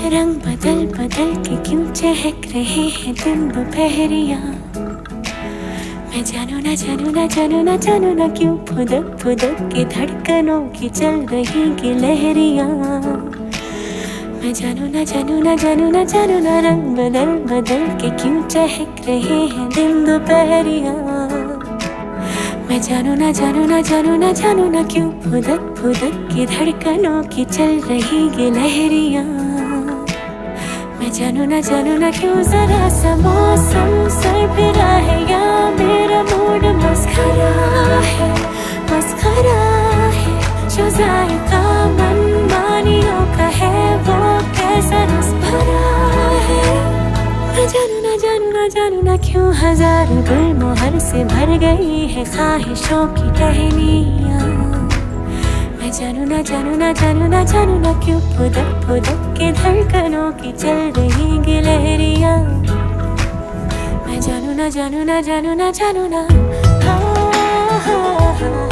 रंग बदल बदल के क्यों चहक रहे हैं दिन दोपहरिया। मैं जानू ना जानू ना जानू ना जानू ना क्यों फुदक फुदक के धड़कनों की चल रही गिलहरियाँ। मैं जानू ना जानू ना जानू ना जानू ना रंग बदल बदल के क्यों चहक रहे हैं दिन दोपहरिया। मैं जानू ना जानू ना जानू ना जानू ना क्यों फुदक फुदक के धड़कनों की चल रही गिलहरियाँ। मैं जानू ना क्यों जरा सा मौसम सरफिरा है या मेरा मूड मस्खरा है। जो जायका मनमानियों का है वो कैसा रस भरा है। मैं जानू ना क्यों हजारों गुलमोहर से भर गई है ख्वाहिशों की टहनियाँ। मैं जानू ना क्यों फुदक फुदक के धड़कनों की चल रही गिलहरियाँ। मैं जानू ना हाँ, हाँ, हाँ, हाँ।